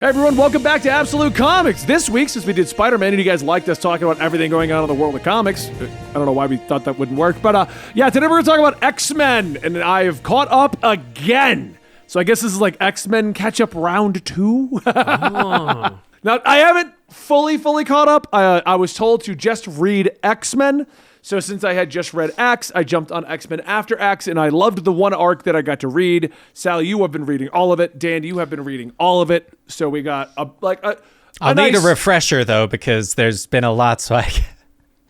Hey everyone, welcome back to Absolute Comics. This week, since we did Spider-Man and you guys liked us talking about everything going on in the world of comics, I don't know why we thought that wouldn't work, but today we're going to talk about X-Men, and I've caught up again. So I guess this is like X-Men catch-up round 2. Oh. Now, I haven't fully caught up. I was told to just read X-Men. So since I had just read X, I jumped on X-Men after X, and I loved the one arc that I got to read. Sally, you have been reading all of it. Dan, you have been reading all of it. So we got I'll need a refresher, though, because there's been a lot, so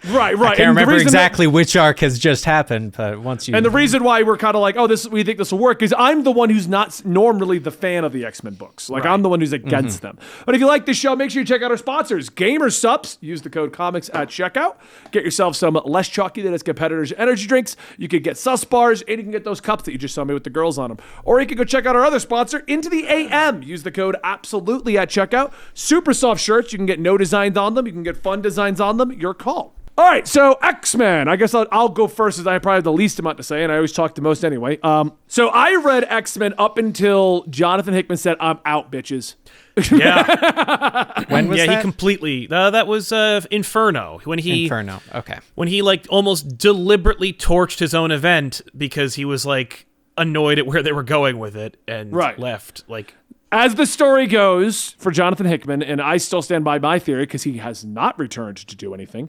Right. I can't remember exactly which arc has just happened, but once you... And the reason why we're kind of like, we think this will work is I'm the one who's not normally the fan of the X-Men books. Like, right. I'm the one who's against them. But if you like this show, make sure you check out our sponsors. Gamer Supps. Use the code COMICS at checkout. Get yourself some less chalky than its competitors' energy drinks. You could get sus bars, and you can get those cups that you just saw me with the girls on them. Or you can go check out our other sponsor, Into the AM. Use the code ABSOLUTELY at checkout. Super soft shirts. You can get no designs on them. You can get fun designs on them. Your call. All right, so X-Men. I guess I'll go first, as I probably have the least amount to say, and I always talk the most anyway. So I read X-Men up until Jonathan Hickman said, "I'm out, bitches." Yeah. When was that? He completely. That was Inferno. Inferno. Okay. When he like almost deliberately torched his own event because he was like annoyed at where they were going with it and left. Like, as the story goes for Jonathan Hickman, and I still stand by my theory because he has not returned to do anything.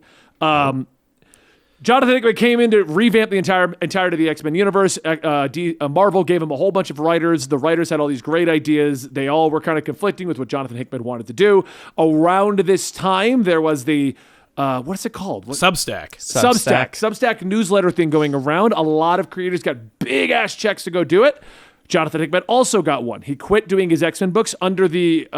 Jonathan Hickman came in to revamp the entirety of the X-Men universe. Marvel gave him a whole bunch of writers. The writers had all these great ideas. They all were kind of conflicting with what Jonathan Hickman wanted to do. Around this time, there was the what's it called? Substack newsletter thing going around. A lot of creators got big ass checks to go do it. Jonathan Hickman also got one. He quit doing his X-Men books under the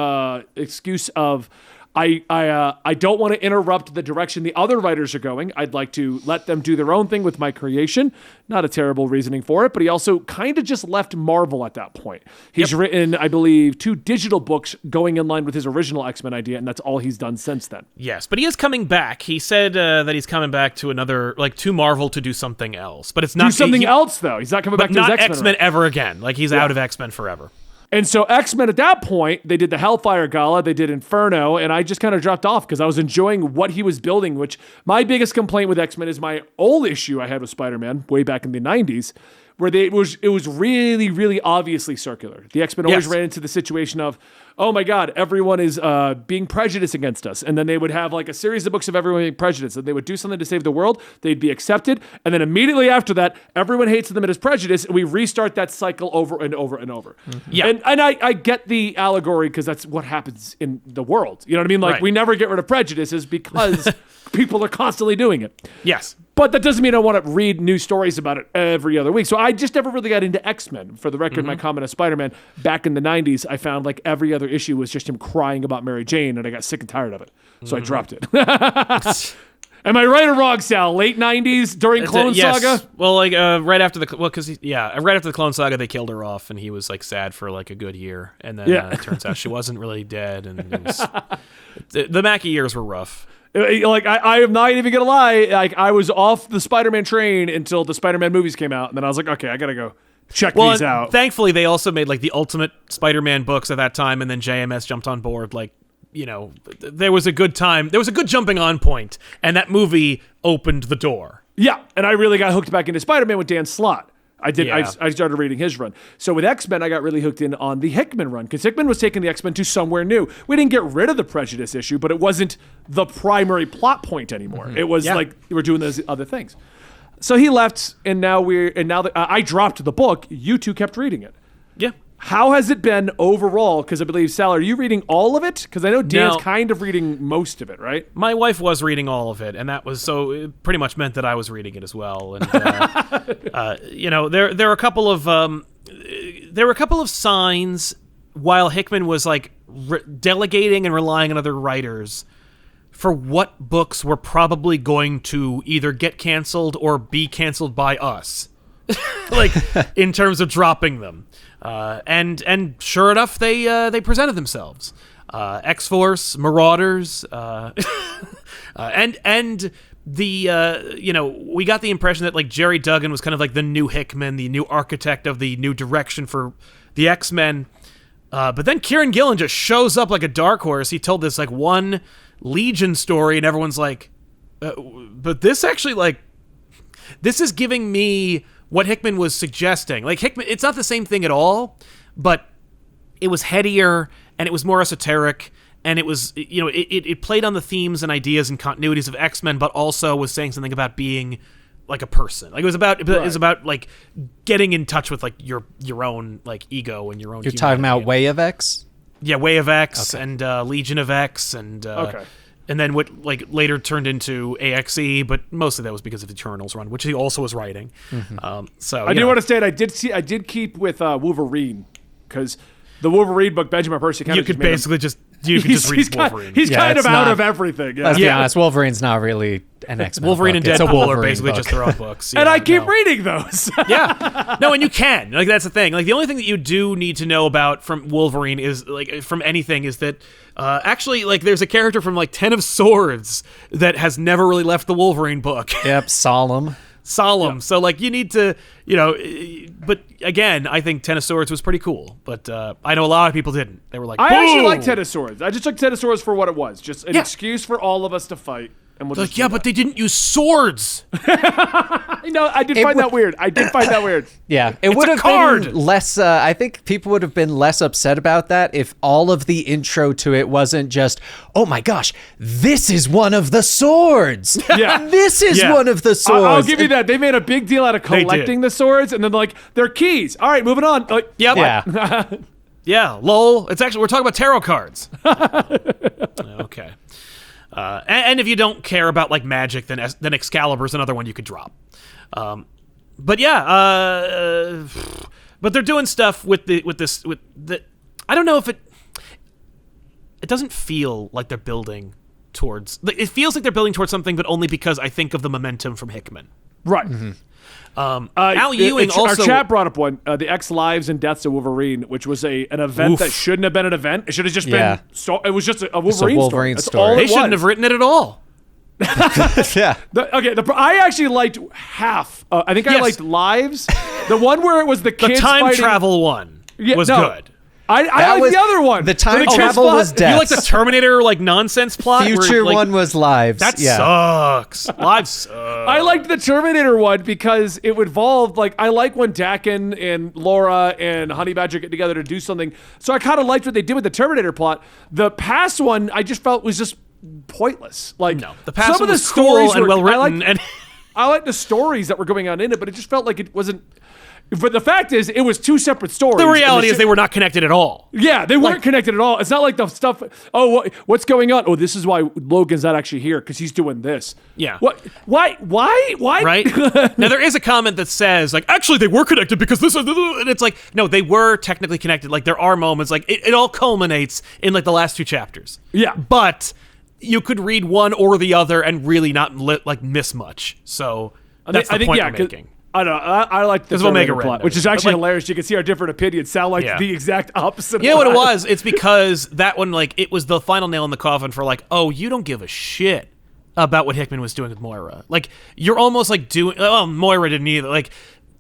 excuse of, I don't want to interrupt the direction the other writers are going. I'd like to let them do their own thing with my creation. Not a terrible reasoning for it, but he also kind of just left Marvel at that point. He's written, I believe, 2 digital books going in line with his original X-Men idea, and that's all he's done since then. yes, but he is coming back. He said that he's coming back to to Marvel to do something else. But it's not something else though. He's not coming back to his X-Men. X-Men ever again. Like, he's out of X-Men forever. And so X-Men at that point, they did the Hellfire Gala, they did Inferno, and I just kind of dropped off because I was enjoying what he was building, which my biggest complaint with X-Men is my old issue I had with Spider-Man way back in the 90s, where it was really, really obviously circular. The X-Men always ran into the situation of, oh my God, everyone is being prejudiced against us. And then they would have like a series of books of everyone being prejudiced, and they would do something to save the world, they'd be accepted, and then immediately after that, everyone hates them and is prejudiced, and we restart that cycle over and over and over. Mm-hmm. Yeah. And I get the allegory because that's what happens in the world. You know what I mean? Like, we never get rid of prejudices because people are constantly doing it. Yes. But that doesn't mean I want to read new stories about it every other week. So I just never really got into X-Men. For the record, my comment on Spider-Man, back in the 90s, I found like every other issue was just him crying about Mary Jane, and I got sick and tired of it. So I dropped it. Am I right or wrong, Sal? Late 90s, during Clone Saga? Well, like right after the Clone Saga, they killed her off, and he was like sad for like a good year. And then it turns out she wasn't really dead, and it was, the Mackie years were rough. Like, I am not even gonna lie. Like, I was off the Spider-Man train until the Spider-Man movies came out, and then I was like, okay, I gotta go check these out. Thankfully, they also made like the Ultimate Spider-Man books at that time, and then JMS jumped on board. Like, you know, there was a good time. There was a good jumping on point, and that movie opened the door. Yeah, and I really got hooked back into Spider-Man with Dan Slott. I did. Yeah. I started reading his run. So with X-Men, I got really hooked in on the Hickman run because Hickman was taking the X-Men to somewhere new. We didn't get rid of the prejudice issue, but it wasn't the primary plot point anymore. It was like we're doing those other things. So he left, and now I dropped the book. You two kept reading it. Yeah. How has it been overall? Because I believe, Sal, are you reading all of it? Because I know Dan's No. kind of reading most of it, right? My wife was reading all of it, and that was so it pretty much meant that I was reading it as well. And you know, there were a couple of signs while Hickman was like delegating and relying on other writers for what books were probably going to either get canceled or be canceled by us, like in terms of dropping them. And sure enough, they presented themselves. X-Force, Marauders, and the you know, we got the impression that like Jerry Duggan was kind of like the new Hickman, the new architect of the new direction for the X-Men. But then Kieran Gillen just shows up like a dark horse. He told this like one Legion story, and everyone's like, but this actually like, this is giving me what Hickman was suggesting. Like Hickman, it's not the same thing at all, but it was headier and it was more esoteric. And it was, it played on the themes and ideas and continuities of X-Men, but also was saying something about being like a person. Like it was about like getting in touch with like your own like ego and your own. You're talking about Way of X? Yeah, Way of X and Legion of X and and then what like later turned into AXE, but mostly that was because of the Eternals run, which he also was writing. So I do want to state I did keep with Wolverine, because the Wolverine book, Benjamin Percy, kind you of could basically just read Wolverine. He's kind of out of everything. Yeah. Let's be honest, Wolverine's not really an X-Men Wolverine book. and Deadpool are Wolverine basically book. just their own books. And I keep reading those. Yeah. No, and you can. Like that's the thing. Like the only thing that you do need to know about from Wolverine is like from anything is that actually like there's a character from like Ten of Swords that has never really left the Wolverine book. Yep, Solemn. Yep. So like you need to, but again, I think Ten of Swords was pretty cool, but I know a lot of people didn't. They were like, I actually "Boo!" like Ten of Swords. I just took Ten of Swords for what it was, just an excuse for all of us to fight. And we'll Like, yeah, but they didn't use swords. I did find that weird. Yeah, it would have been less. I think people would have been less upset about that if all of the intro to it wasn't just, "Oh my gosh, this is one of the swords. Yeah. This is one of the swords." I'll give you that. They made a big deal out of collecting the swords, and then like they're keys. All right, moving on. Like, Yep. Yeah. Yeah, lol. It's actually, we're talking about tarot cards. Okay. And if you don't care about like magic, then Excalibur's another one you could drop. But yeah, but they're doing stuff with the. I don't know if it doesn't feel like they're building towards. It feels like they're building towards something, but only because I think of the momentum from Hickman. right. Al Ewing also. Our chat brought up one, the X Lives and Deaths of Wolverine, which was an event that shouldn't have been an event. It should have just been. It was just a Wolverine story. That's all They it shouldn't was. have written it at all. Yeah. I actually liked half. I think I liked Lives. The one where it was the kids The time fighting, travel one was good. I like the other one. The time kids travel fought- was death. You like the Terminator like nonsense plot? Future where, like, one was Lives. That yeah. sucks. Lives suck. I liked the Terminator one because it involved, like, I like when Dakin and Laura and Honey Badger get together to do something. So I kind of liked what they did with the Terminator plot. The past one, I just felt was just pointless. Like, No, the past some one of the was cool stories and were, well written. I liked the stories that were going on in it, but it just felt like it wasn't. But the fact is, it was two separate stories. The reality is they were not connected at all. Yeah, they weren't connected at all. It's not like the stuff. Oh, what's going on? Oh, this is why Logan's not actually here because he's doing this. Yeah. What? Why? Right? Now, there is a comment that says, like, actually, they were connected because this is. And it's like, no, they were technically connected. Like, there are moments, like, it all culminates in, like, the last two chapters. Yeah. But you could read one or the other and really not, miss much. So that's the point we're making. I don't know. I like the Omega Terminator Red plot, which is knows. actually Like- hilarious. You can see our different opinions sound like Yeah. the exact opposite. You know what it was? It's because that one, like, it was the final nail in the coffin for, like, oh, you don't give a shit about what Hickman was doing with Moira. Like, you're almost, like, doing... Oh, Moira didn't either. Like,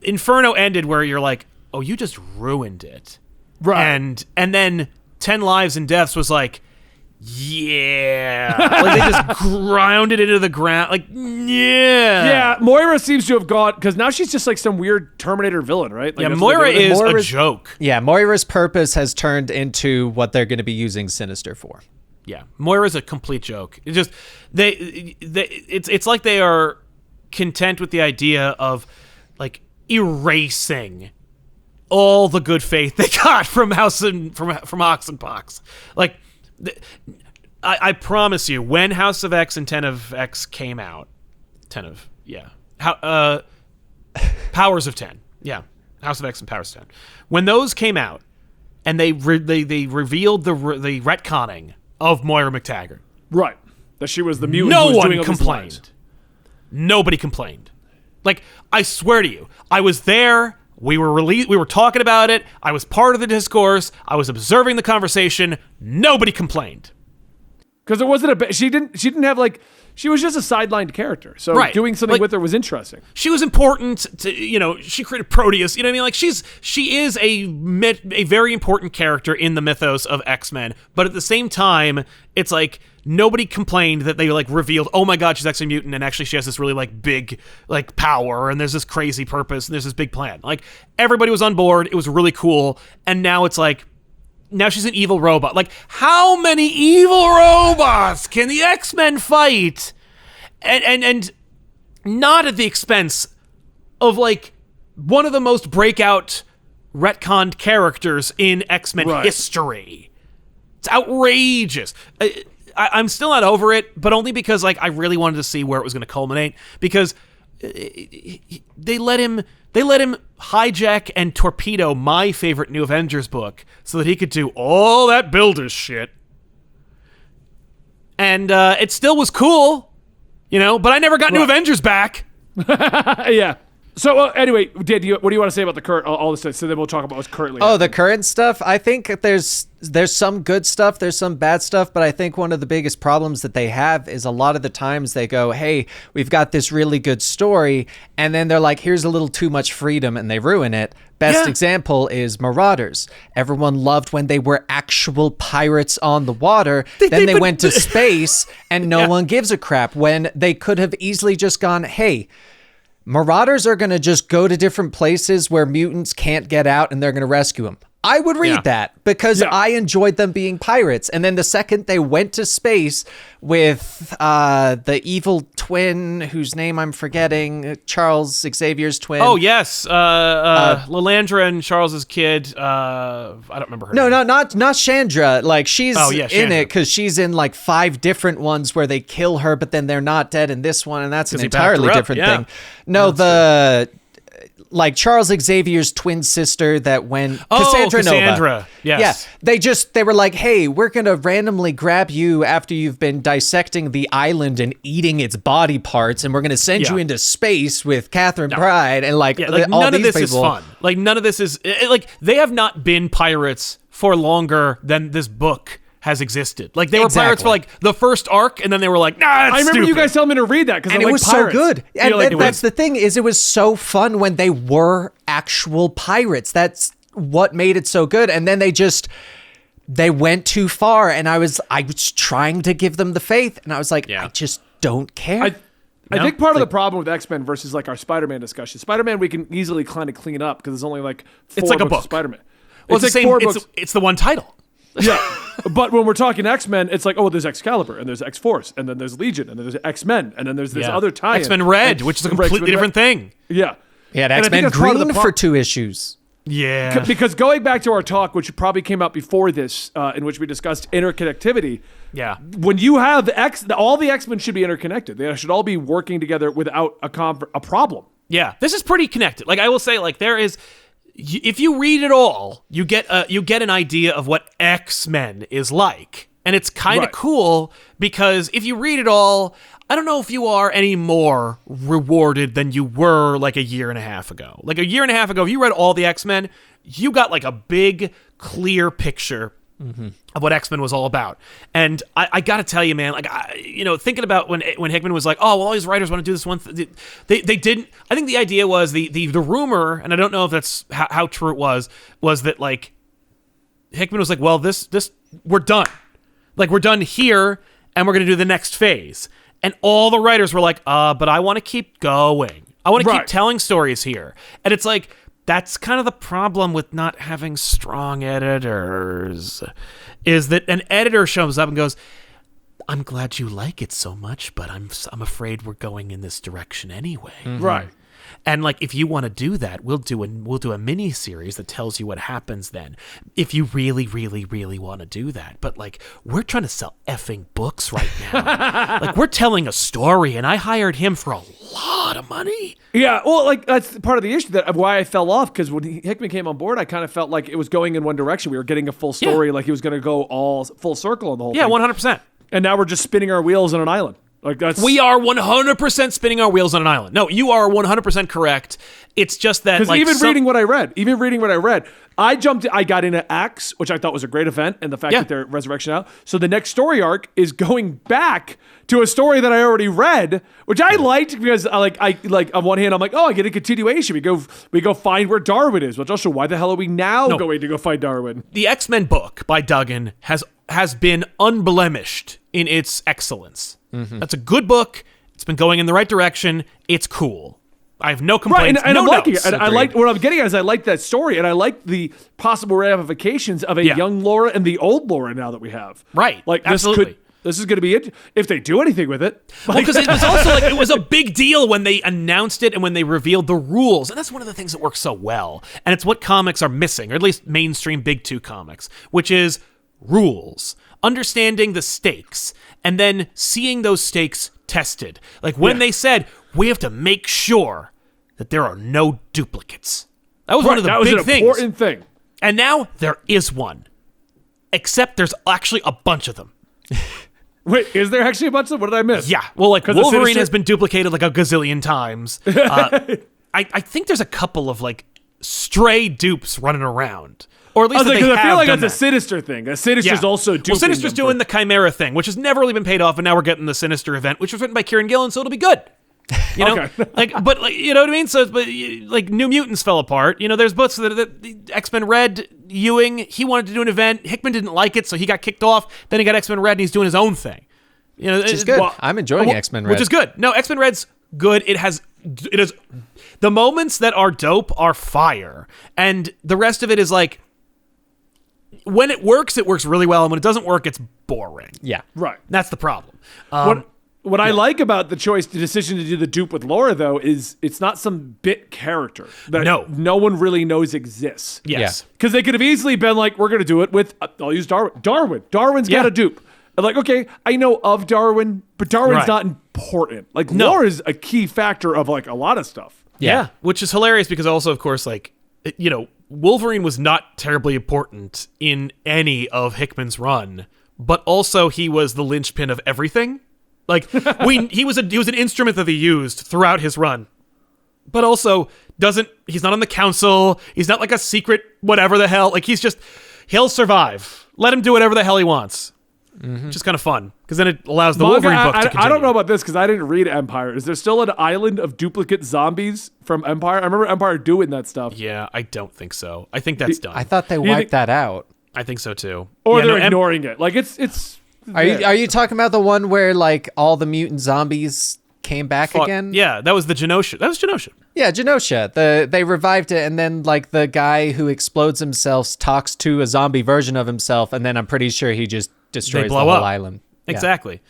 Inferno ended where you're like, oh, you just ruined it. Right. And then 10 Lives and Deaths was like, yeah. Like, they just ground it into the ground. Like, yeah. Yeah, Moira seems to have gone because now she's just like some weird Terminator villain, right? Like, Yeah, that's what Moira they're doing. is a Moira's- joke. Yeah, Moira's purpose has turned into what they're going to be using Sinister for. Yeah, Moira's a complete joke. It just it's like they are content with the idea of like erasing all the good faith they got from House and from Ox and Pox. Like, I promise you, when House of X and 10 of X came out, Powers of 10, House of X and Powers of 10, when those came out, and they revealed the retconning of Moira McTaggart. Right. That she was the mutant. No who was doing one all these complained. lies. Nobody complained. Like, I swear to you, I was there. We were talking about it. I was part of the discourse. I was observing the conversation. Nobody complained. Because it wasn't she didn't have like, she was just a sidelined character. So Right. doing something Like- with her was interesting. She was important to, she created Proteus. You know what I mean? Like she is a very important character in the mythos of X-Men. But at the same time, it's like nobody complained that they like revealed, oh my God, she's actually a mutant, and actually she has this really like big like power, and there's this crazy purpose, and there's this big plan. Like everybody was on board. It was really cool. And now it's like, now she's an evil robot. Like, how many evil robots can the X-Men fight? And not at the expense of, like, one of the most breakout retconned characters in X-Men history. It's outrageous. I'm still not over it, but only because, like, I really wanted to see where it was going to culminate. Because they let him hijack and torpedo my favorite New Avengers book so that he could do all that Builders shit. And it still was cool, but I never got New Avengers back. Yeah. So anyway, what do you want to say about the current, all this stuff? So then we'll talk about what's currently Oh, happening. the current stuff. I think there's some good stuff, there's some bad stuff, but I think one of the biggest problems that they have is a lot of the times they go, hey, we've got this really good story, and then they're like, here's a little too much freedom, and they ruin it. Best example is Marauders. Everyone loved when they were actual pirates on the water. Then they went to space, and no one gives a crap, when they could have easily just gone, hey, Marauders are going to just go to different places where mutants can't get out, and they're going to rescue them. I would read that because I enjoyed them being pirates. And then the second they went to space with the evil twin, whose name I'm forgetting, Charles Xavier's twin. Oh, yes. Lilandra and Charles's kid. I don't remember her name. No, not Chandra. Like, she's in Chandra. it because she's in like 5 different ones where they kill her, but then they're not dead in this one, and that's an he backed her entirely up, different yeah. thing. No, like Charles Xavier's twin sister that when Cassandra Nova. Yes. Yeah, they were like, hey, we're going to randomly grab you after you've been dissecting the island and eating its body parts, and we're going to send you into space with Catherine Pride, and like, all none of these this people. is fun. Like, none of this is like, they have not been pirates for longer than this book has existed. Like, they were pirates for like the first arc, and then they were like, nah, I remember stupid. you guys telling me to read that because And I'm it like was pirates. so good. And Like, that's the thing, is it was so fun when they were actual pirates. That's what made it so good. And then they went too far, and I was trying to give them the faith, and I was like, I just don't care. I think part of the problem with X-Men versus like our Spider-Man discussion, Spider-Man we can easily kind of clean up because there's only like 4 It's like a books of book. Spider-Man. Well, it's the like same. 4 books. It's the one title. Yeah. But when we're talking X-Men, it's like, oh, there's Excalibur, and there's X-Force, and then there's Legion, and then there's X-Men, and then there's this other tie. X-Men Red, which is a completely different thing. Yeah. He had And I think X-Men that's part of the Green for 2 issues. Yeah. Because going back to our talk, which probably came out before this, in which we discussed interconnectivity. Yeah. When you have all the X-Men should be interconnected. They should all be working together without a problem. Yeah. This is pretty connected. Like, I will say, like, there is, if you read it all, you get an idea of what X-Men is like. And it's kind of cool because if you read it all, I don't know if you are any more rewarded than you were like a year and a half ago. Like a year and a half ago, if you read all the X-Men, you got like a big, clear picture of what X-Men was all about. And I got to tell you, man, like, thinking about when Hickman was like, oh, well, all these writers want to do this one they didn't. I think the idea was the rumor, and I don't know if that's how true it was that like Hickman was like, well, this we're done. Like, we're done here, and we're going to do the next phase. And all the writers were like, but I want to keep going. I want to keep telling stories here. And it's like, that's kind of the problem with not having strong editors, is that an editor shows up and goes, I'm glad you like it so much, but I'm afraid we're going in this direction anyway. Right. And like, if you want to do that, we'll do a mini series that tells you what happens then. If you really, really, really want to do that, but like, we're trying to sell effing books right now. Like, we're telling a story, and I hired him for a lot of money. Yeah, well, like, that's part of the issue of why I fell off, because when Hickman came on board, I kind of felt like it was going in one direction. We were getting a full story, like he was going to go all full circle on the whole thing. Yeah, 100%. And now we're just spinning our wheels on an island. Like that's We are 100% spinning our wheels on an island. No, you are 100% correct. It's just that, because like, reading what I read, I got into Acts, which I thought was a great event, and the fact that they're resurrection out. So the next story arc is going back to a story that I already read, which I liked because I like on one hand I'm like, oh, I get a continuation. We go find where Darwin is, which also why the hell are we now going to go find Darwin? the X-Men book by Duggan has been unblemished in its excellence. That's a good book. It's been going in the right direction. It's cool. I have no complaints. Right, and no I'm liking notes. it. And I like what I'm getting at is I like that story, and I like the possible ramifications of a young Laura and the old Laura now that we have. Right, like absolutely. This is going to be it if they do anything with it. Well, because it was also like it was a big deal when they announced it and when they revealed the rules, and that's one of the things that works so well. And it's what comics are missing, or at least mainstream Big Two comics, which is rules, understanding the stakes, and then seeing those stakes tested. Like when they said we have to make sure that there are no duplicates. That was one of the big an things. Important thing. And now there is one, except there's actually a bunch of them. Wait, is there actually a bunch of them? What did I miss? Yeah, well, like 'Cause the Wolverine Sinister- has been duplicated like a gazillion times. I think there's a couple of like stray dupes running around, or at least that they Because I feel have like done that's a that. Sinister thing. A Sinister's also duping Well, Sinister's them doing the Chimera thing, which has never really been paid off, and now we're getting the Sinister event, which was written by Kieran Gillen, so it'll be good. You know, but you know what I mean. So, but like New Mutants fell apart. You know, there's books that X-Men Red Ewing, he wanted to do an event. Hickman didn't like it, so he got kicked off. Then he got X-Men Red, and he's doing his own thing. You know, Which is good. I'm enjoying X-Men Red. which is good. No, X-Men Red's good. It is the moments that are dope are fire, and the rest of it is like when it works really well, and when it doesn't work, it's boring. Yeah. Right. That's the problem. What I like about the decision to do the dupe with Laura, though, is it's not some bit character that no one really knows exists. Yes. Because they could have easily been like, we're going to do it with, I'll use Darwin. Darwin's got a dupe. I'm like, okay, I know of Darwin, but Darwin's not important. Like, Laura's a key factor of, like, a lot of stuff. Yeah. Which is hilarious because also, of course, like, you know, Wolverine was not terribly important in any of Hickman's run, but also he was the linchpin of everything. Like he was an instrument that they used throughout his run, but also he's not on the council. He's not like a secret whatever the hell. Like he'll survive. Let him do whatever the hell he wants. Which is kind of fun because then it allows the Wolverine book to continue. I don't know about this because I didn't read Empire. Is there still an island of duplicate zombies from Empire? I remember Empire doing that stuff. Yeah, I don't think so. I think that's done. I thought they wiped that out. I think so too. Or they're ignoring it. Like it's. Are you talking about the one where like all the mutant zombies came back again? Yeah, that was the Genosha. That was Genosha. Yeah, Genosha. They revived it, and then like the guy who explodes himself talks to a zombie version of himself, and then I'm pretty sure he just destroys the whole island. Exactly.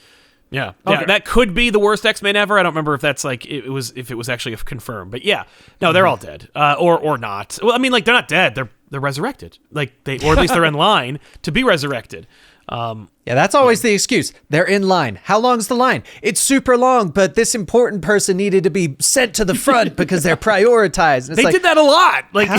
Yeah. Okay. Yeah, that could be the worst X-Men ever. I don't remember if that's like if it was actually confirmed. But yeah, no, they're all dead, or not. Well, I mean, like they're not dead. They're resurrected. Like or at least they're in line to be resurrected. Yeah, that's always the excuse. They're in line. How long's the line? It's super long, but this important person needed to be sent to the front because they're prioritized. And it's They did that a lot. Like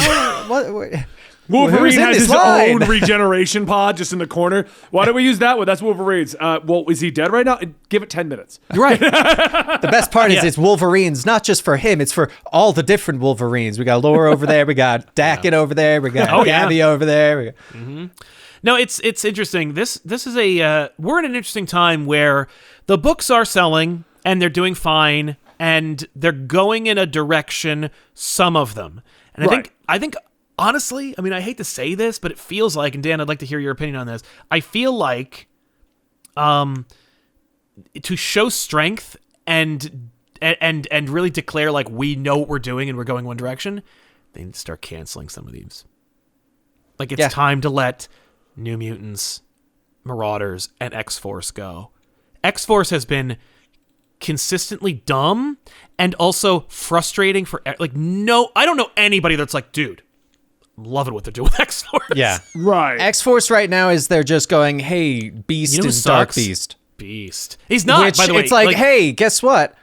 what? Wolverine Who's in has this his line? own regeneration pod just in the corner. Why don't we use that one? That's Wolverine's. Well, is he dead right now? Give it 10 minutes. right. The best part is it's Wolverines, not just for him. It's for all the different Wolverines. We got Laura over there. We got Dakin over there. We got Gabby over there. No, it's interesting. This is we're in an interesting time where the books are selling and they're doing fine and they're going in a direction. Some of them, and I think honestly, I mean, I hate to say this, but it feels like, and Dan, I'd like to hear your opinion on this. I feel like, to show strength and really declare like we know what we're doing and we're going one direction, they need to start canceling some of these. Like it's time to let New Mutants, Marauders, and X-Force go. X-Force has been consistently dumb and also frustrating for like I don't know anybody that's like, dude, I'm loving what they're doing with X-Force. Yeah. Right. X-Force right now is they're just going, hey, Beast who is Dark sucks? Beast. He's not, Which, by the way. it's like, hey, guess what?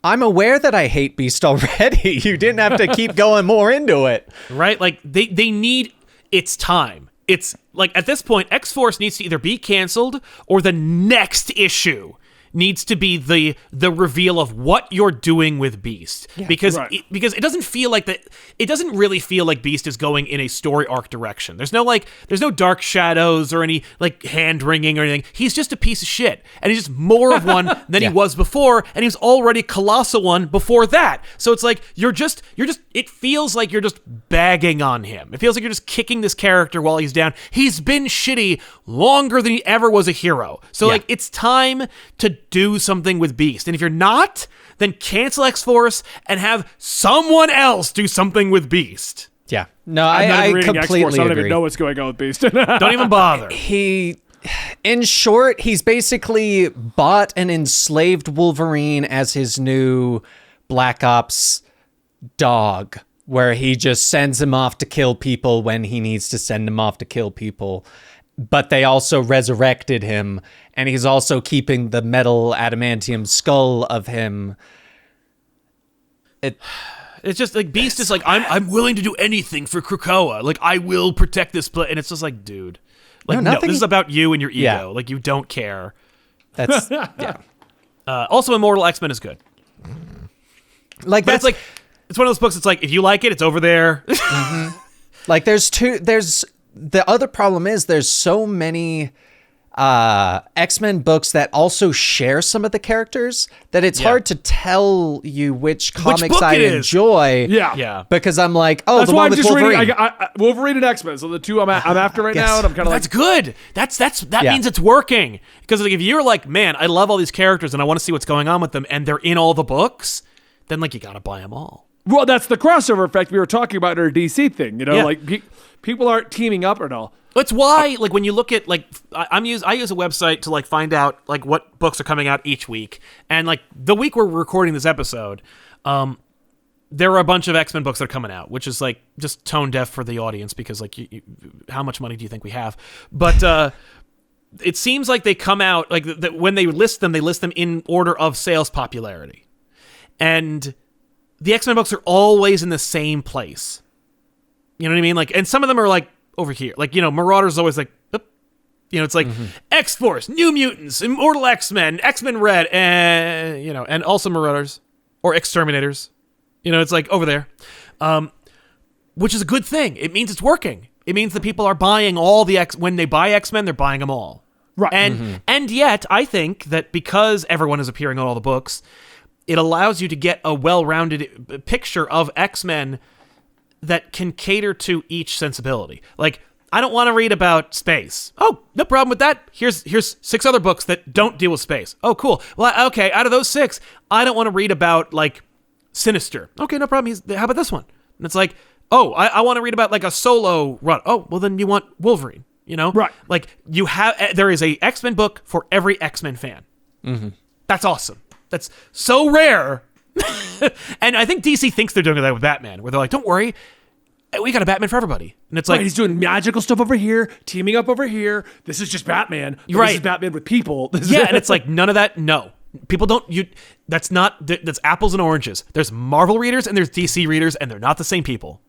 I'm aware that I hate Beast already. You didn't have to keep going more into it. Right? Like they need it's time. It's like at this point, X-Force needs to either be canceled or the next issue needs to be the reveal of what you're doing with Beast, because Right. because it doesn't feel like that. It doesn't really feel like Beast is going in a story arc direction. There's no dark shadows or any like hand wringing or anything. He's just a piece of shit, and he's just more of one than he was before, and he was already a colossal one before that. So it's like you're just. It feels like you're just bagging on him. It feels like you're just kicking this character while he's down. He's been shitty longer than he ever was a hero. So like it's time to do something with Beast. And if you're not, then cancel X-Force and have someone else do something with Beast. Yeah. No, I'm not I even reading completely X-Force. I don't agree. even know what's going on with Beast. Don't even bother. In short, he's basically bought an enslaved Wolverine as his new Black Ops dog, where he just sends him off to kill people when he needs to send him off to kill people. But they also resurrected him, and he's also keeping the metal adamantium skull of him. It's just like Beast is like, I'm willing to do anything for Krakoa. Like, I will protect this place. And it's just like, dude, like, no, this is about you and your ego. Yeah. Like, you don't care. That's yeah. Also, Immortal X-Men is good. Like But that's it's like, it's one of those books. It's like, if you like it, it's over there. Like there's the other problem is there's so many X-Men books that also share some of the characters that it's hard to tell you which comics book I it is. enjoy. Yeah. Because I'm like, oh, That's the why one I'm with just Wolverine. reading Wolverine and X-Men. So the two I'm after right Guess. now, and I'm kind of like, That's good. That Yeah. means it's working. Because like, if you're like, man, I love all these characters and I want to see what's going on with them, and they're in all the books, then like you gotta buy them all. well, that's the crossover effect we were talking about in our DC thing. You know, Yeah. like people aren't teaming up or all. It's why, like, when you look at, like, I use a website to, like, find out, like, what books are coming out each week. And, like, the week we're recording this episode, there are a bunch of X-Men books that are coming out, which is, like, just tone deaf for the audience because, like, how much money do you think we have? But it seems like they come out, like, when they list them in order of sales popularity. And the X-Men books are always in the same place. You know what I mean? Like, and some of them are, like, over here. Like, you know, Marauder's always like, oop. You know, it's like X-Force, New Mutants, Immortal X-Men, X-Men Red, and, you know, and also Marauders or Exterminators. You know, it's like over there, which is a good thing. It means it's working. It means that people are buying all the when they buy X-Men, they're buying them all. Right. And yet, I think that because everyone is appearing on all the books, it allows you to get a well-rounded picture of X-Men that can cater to each sensibility. Like, I don't want to read about space. Oh, no problem with that. Here's 6 other books that don't deal with space. Oh, cool. Well, okay, out of those 6, I don't want to read about, like, Sinister. Okay, no problem. How about this one? And it's like, oh, I want to read about, like, a solo run. Oh, well, then you want Wolverine, you know? Right. Like, there is a X-Men book for every X-Men fan. Mm-hmm. That's awesome. That's so rare. And I think DC thinks they're doing that with Batman, where they're like, don't worry, we got a Batman for everybody. And it's like, he's doing magical stuff over here, teaming up over here. This is just Batman. But Right. This is Batman with people. yeah, and it's like, none of that, no. People don't, that's apples and oranges. There's Marvel readers and there's DC readers, and they're not the same people.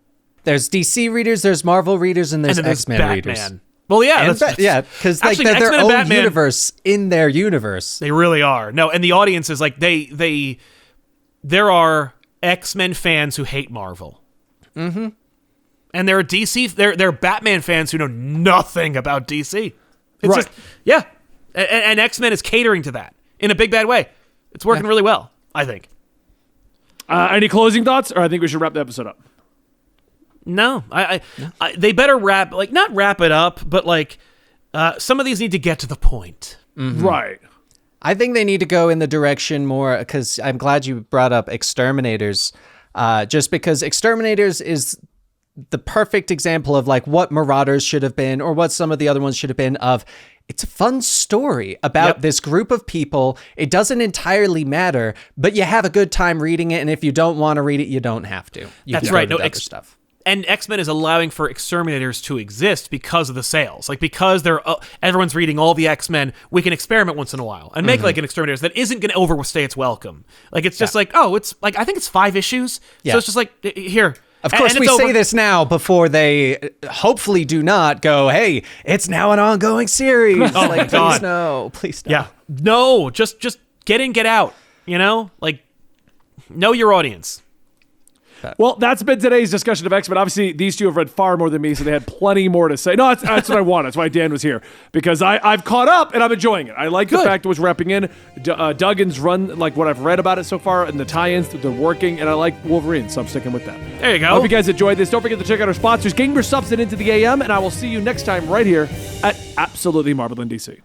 There's DC readers, there's Marvel readers, and there's And then there's X-Men Batman. readers. Well, yeah. And That's, because like actually, they're their X-Men and own Batman, universe in their universe. They really are. No, and the audience is like, there are X-Men fans who hate Marvel. Mm-hmm. And there are there are Batman fans who know nothing about DC. It's Right. just, yeah. And X-Men is catering to that in a big bad way. It's working really well, I think. Any closing thoughts? Or I think we should wrap the episode up. No, they better not wrap it up, but like, some of these need to get to the point. Right. I think they need to go in the direction more, because I'm glad you brought up Exterminators, just because Exterminators is the perfect example of like what Marauders should have been, or what some of the other ones should have been, of it's a fun story about this group of people. It doesn't entirely matter, but you have a good time reading it, and if you don't want to read it, you don't have to. That's can right. go to No, other stuff. And X-Men is allowing for Exterminators to exist because of the sales. Like, because everyone's reading all the X-Men, we can experiment once in a while and make like an Exterminators that isn't going to overstay its welcome. Like, it's just like, oh, it's like, I think it's 5 issues. Yeah. So it's just like, here. Of course, and we it's say over. this now before they hopefully do not go, hey, it's now an ongoing series. Oh my like, God. please no, please no. Yeah. No, just get in, get out. You know, like, know your audience. Well, that's been today's discussion of X-Men. Obviously, these two have read far more than me, so they had plenty more to say. No, that's what I want. That's why Dan was here, because I've caught up and I'm enjoying it. I like the fact it was wrapping in. Duggan's run, like what I've read about it so far, and the tie-ins, they're working, and I like Wolverine, so I'm sticking with that. There you go. I hope you guys enjoyed this. Don't forget to check out our sponsors, Game Your Substance Into the AM, and I will see you next time right here at Absolutely Marvel in DC.